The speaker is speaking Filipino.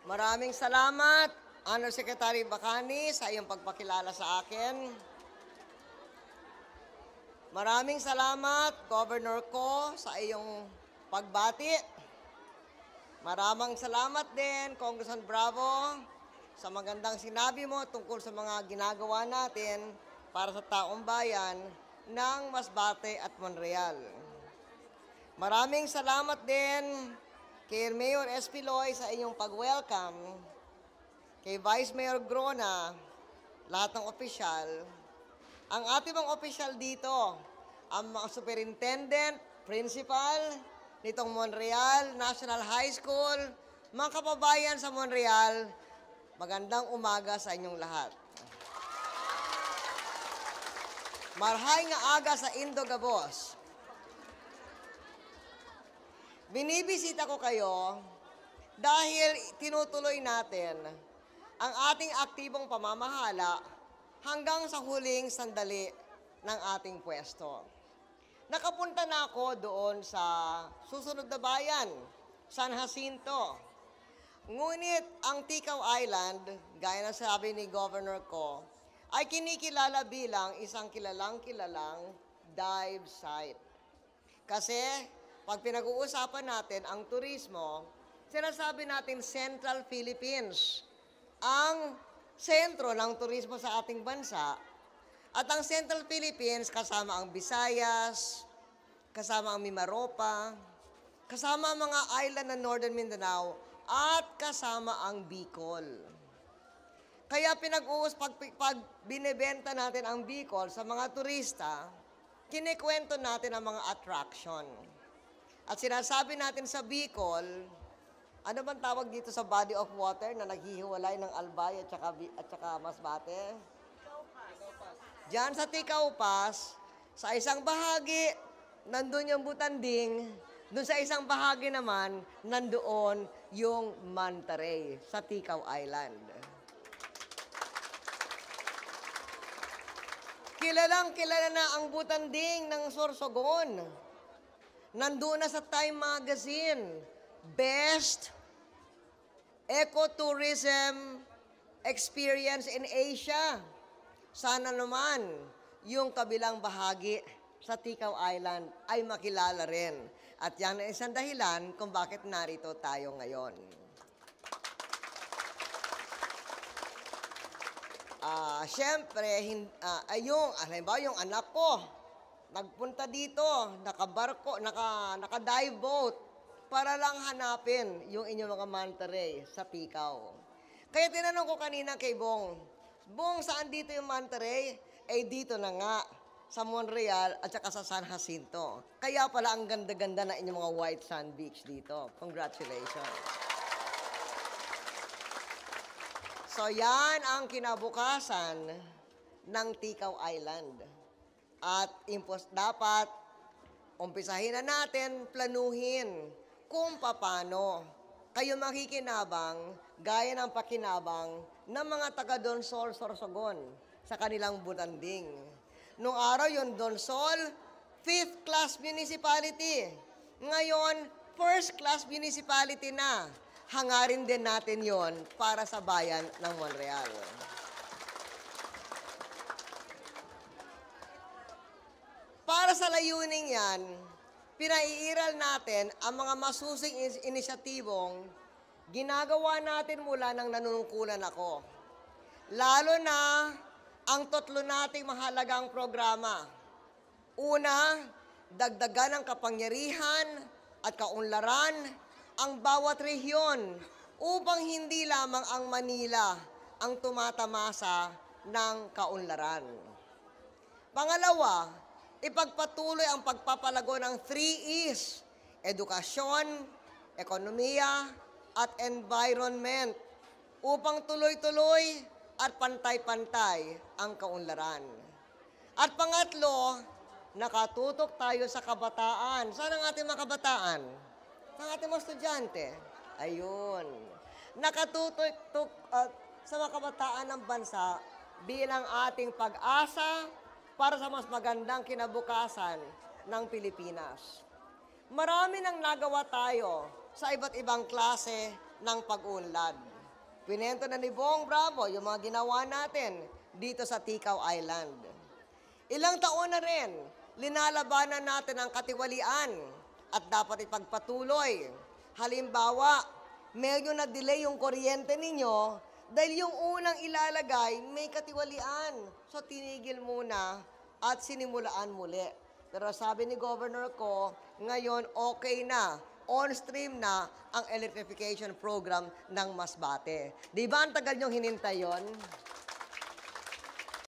Maraming salamat, Secretary Bacani, sa iyong pagpakilala sa akin. Maraming salamat, Governor Ko, sa iyong pagbati. Maraming salamat din, Congressman Bravo, sa magandang sinabi mo tungkol sa mga ginagawa natin para sa taong bayan ng Masbate at Monreal. Maraming salamat din kay Mayor Espiloy sa inyong pag-welcome, kay Vice Mayor Grona, lahat ng opisyal. Ang ating mga opisyal dito, ang mga superintendent, principal nitong Monreal National High School, mga kababayan sa Monreal, magandang umaga sa inyong lahat. Marhay nga aga sa Indogabos. Binibisita ko kayo dahil tinutuloy natin ang ating aktibong pamamahala hanggang sa huling sandali ng ating pwesto. Nakapunta na ako doon sa susunod na bayan, San Jacinto. Ngunit ang Tikaw Island, gaya ng sabi ni Governor Ko, ay kinikilala bilang isang kilalang-kilalang dive site. Kasi pag pinag-uusapan natin ang turismo, sinasabi natin Central Philippines, ang sentro ng turismo sa ating bansa. At ang Central Philippines, kasama ang Visayas, kasama ang Mimaropa, kasama ang mga island ng Northern Mindanao, at kasama ang Bicol. Kaya pag binibenta natin ang Bicol sa mga turista, kinikwento natin ang mga attraction. At sinasabi natin sa Bicol, ano bang tawag dito sa body of water na naghihiwalay ng Albay at saka Masbate? Diyan sa Tikaw Pass, sa isang bahagi, nandun yung Butanding, dun sa isang bahagi naman, nandoon yung Manta Ray sa Tikaw Island. Kilalang-kilala na ang Butanding ng Sorsogon. Nandoon na sa Time Magazine, Best Ecotourism Experience in Asia. Sana naman yung kabilang bahagi sa Tikaw Island ay makilala rin. At yan ay isang dahilan kung bakit narito tayo ngayon. Siyempre, halimbawa yung anak ko, nagpunta dito, nakabarko, naka-dive boat, para lang hanapin yung inyong mga manta ray sa Tikaw. Kaya tinanong ko kanina kay Bong, saan dito yung manta ray? Eh dito na nga, sa Monreal at saka sa San Jacinto. Kaya pala ang ganda-ganda na inyong mga white sand beach dito. Congratulations. So yan ang kinabukasan ng Tikaw Island. At dapat umpisahin na natin, planuhin kung paano kayo makikinabang gaya ng pakinabang ng mga taga Donsol, Sorsogon sa kanilang Butanding. Noong araw yung Donsol, 5th class municipality. Ngayon, 1st class municipality na. Hangarin din natin yon para sa bayan ng Monreal. Para sa layuning yan, pinaiiral natin ang mga masusing inisyatibong ginagawa natin mula nang nanunungkulan ako. Lalo na ang 3 nating mahalagang programa. Una, dagdagan ang kapangyarihan at kaunlaran ang bawat rehiyon upang hindi lamang ang Manila ang tumatamasa ng kaunlaran. Pangalawa, ipagpatuloy ang pagpapalago ng 3 E's, edukasyon, ekonomiya, at environment upang tuloy-tuloy at pantay-pantay ang kaunlaran. At pangatlo, nakatutok tayo sa kabataan. Saan ang ating mga kabataan? Ang ating mga estudyante. Ayun. Nakatutok sa mga kabataan ng bansa bilang ating pag-asa para sa mas magandang kinabukasan ng Pilipinas. Marami nang nagawa tayo sa iba't ibang klase ng pag-unlad. Pinento na ni Bong Bravo yung mga ginawa natin dito sa Tikaw Island. Ilang taon na rin, linalabanan natin ang katiwalian at dapat ipagpatuloy. Halimbawa, medyo na-delay yung kuryente ninyo dahil yung unang ilalagay may katiwalian. So tinigil muna at sinimulaan muli. Pero sabi ni Governor ko, ngayon okay na, on stream na ang electrification program ng Masbate. Di ba ang tagal niyong hinintay yon?